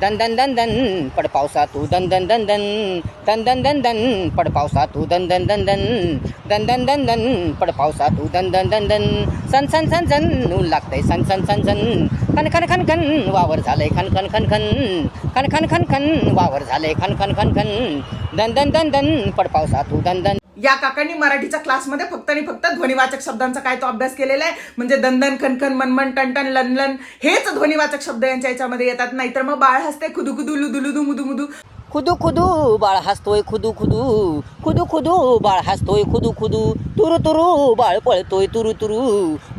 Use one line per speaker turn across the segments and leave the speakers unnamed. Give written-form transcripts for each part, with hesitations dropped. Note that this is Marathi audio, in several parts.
दन दन दन दन पड पावसा तू दन दन दन दन दन दन दन दन पड पावसा तू दन दन दन दन दन दन दन दन पड पावसा तू दन दन दन दन सन सन सन सन ऊन लागतंय सन सन सन सन खन खन खन खन वावर झालंय खन खन खन खन खन खन खन खन वावर झालंय खन खन खन खन दन दन दन दन पड पावसा तू दन दन.
या काकांनी मराठीच्या क्लासमध्ये फक्त आणि फक्त ध्वनिवाचक शब्दांचा काय तो अभ्यास केलेला आहे. म्हणजे दनदन खनखन मनमन टनटन लनलन हेच ध्वनिवाचक शब्द यांच्या याच्यामध्ये येतात. नाहीतर मग बाळ हसते खुदू खुदू लुदुलुदू मुदू मुदू.
खुदू खुदू बाळ हसतोय खुदू खुदू खुदू खुदू बाळ हसतोय खुदू खुदू तुरु तुरु बाळ पळतोय तुरु तुरु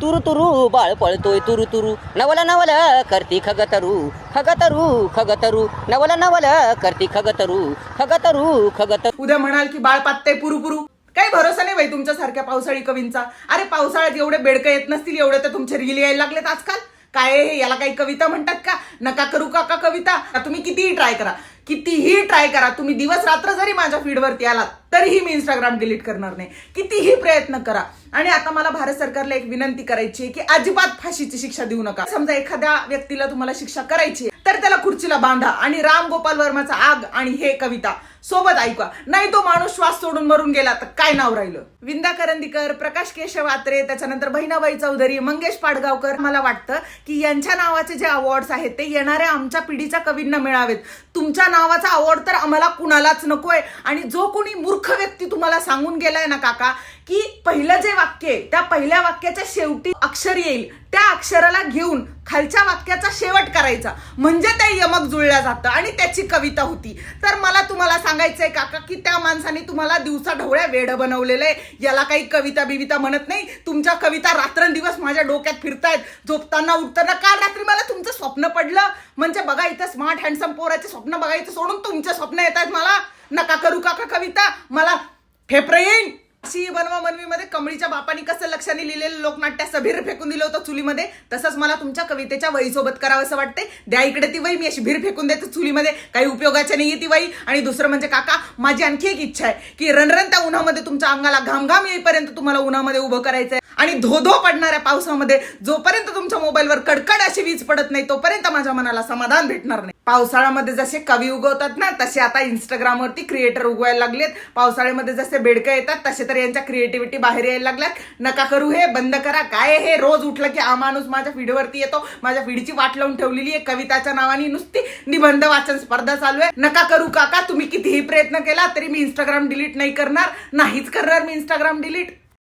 तुरु तुरु बाळ पळतोय तुरु तुरु नवला नवला करती खगतरू खगतरू खगतरू नवला नवला करती खगतरू खगतरू खगतरू.
उद्या म्हणाल की बाळ पातते पुरू पुरू. काही भरोसा नाही बाई तुमच्यासारख्या पावसाळी कवींचा. अरे पावसाळ्यात एवढे बेडकं येत नसतील एवढे तर तुमचे रील यायला लागलेत आजकाल. काय हे याला काही कविता म्हणतात का? नका करू काका कविता. तुम्ही कितीही ट्राय करा कितीही ट्राय करा तुम्ही दिवस रात्र जरी माझ्या फीडवरती आलात तरीही मी इंस्टाग्राम डिलीट करणार नाही. कितीही प्रयत्न करा. आणि आता मला भारत सरकारला एक विनंती करायची आहे की अजिबात फाशीची शिक्षा देऊ नका. समजा एखाद्या व्यक्तीला तुम्हाला शिक्षा करायची तर त्याला खुर्चीला बांधा आणि राम गोपाल वर्माचा आग आणि हे कविता सोबत ऐका. नाही तो माणूस श्वास सोडून मरून गेला तर काय नाव राहिलं. विंदा करंदीकर, प्रकाश केशव आत्रे, त्याच्यानंतर बहिणाबाई चौधरी, मंगेश पाडगावकर. मला वाटतं की यांच्या नावाचे जे अवॉर्ड्स आहेत ते येणाऱ्या आमच्या पिढीच्या कवींना मिळावेत. तुमच्या नावाचा अवॉर्ड तर आम्हाला कुणालाच नकोय. आणि जो कोणी मूर्ख व्यक्ती तुम्हाला सांगून गेलाय ना काका की पहिलं जे वाक्य आहे त्या पहिल्या वाक्याच्या शेवटी अक्षर येईल त्या अक्षराला घेऊन खालच्या वाक्याचा शेवट करायचा म्हणजे ते यमक जुळल्या जातं आणि त्याची कविता होती. तर मला तुम्हाला सांगायचंय काका की त्या माणसाने तुम्हाला दिवसा ढवळ्या वेड बनवलेलं आहे. याला काही कविता बिविता म्हणत नाही. तुमच्या कविता रात्रंदिवस माझ्या डोक्यात फिरतायत झोपताना उठताना. काल रात्री मला तुमचं स्वप्न पडलं. म्हणजे बघा इथं स्मार्ट हँडसम पोराचे स्वप्न बघायचं सोडून तुमचे स्वप्न येत आहेत मला. नका करू काका कविता. मला फेफरे येईन. अशी बनवा मनवीमध्ये कमळीच्या बापानी कसं लक्षाने लिहिलेलं लोकनाट्य सभीर फेकून दिलं होतं चुलीमध्ये तसंच मला तुमच्या कवितेच्या वहीसोबत करावं असं वाटतंय. द्या इकडे ती वही. मी अशी भीर फेकून देते चुलीमध्ये. काही उपयोगाच्या नाहीये ती वही. आणि दुसरं म्हणजे काका माझी आणखी एक इच्छा आहे की रणरणत्या उन्हामध्ये तुमच्या अंगाला घामघाम येईपर्यंत तुम्हाला उन्हामध्ये उभं करायचंय. आणि धो पडणाऱ्या पावसामध्ये जोपर्यंत तुमच्या मोबाईलवर कडकड अशी वीज पडत नाही तोपर्यंत माझ्या मनाला समाधान भेटणार नाही. पावसाळ्यामध्ये जसे कवी उगवतात ना तसे आता इंस्टाग्रामवरती क्रिएटर उगवायला लागलेत. पावसाळ्यामध्ये जसे बेडकं येतात तसे तर यांच्या क्रिएटिव्हिटी बाहेर यायला लागल्यात. नका करू हे. बंद करा. काय हे रोज उठलं की हा माणूस माझ्या फीडवरती येतो. माझ्या फीडची वाट लावून ठेवलेली आहे कविताच्या नावाने नुसती निबंध वाचन स्पर्धा चालू आहे. नका करू काका. तुम्ही कितीही प्रयत्न केला तरी मी इंस्टाग्राम डिलीट नाही करणार. नाहीच करणार मी इंस्टाग्राम डिलीट.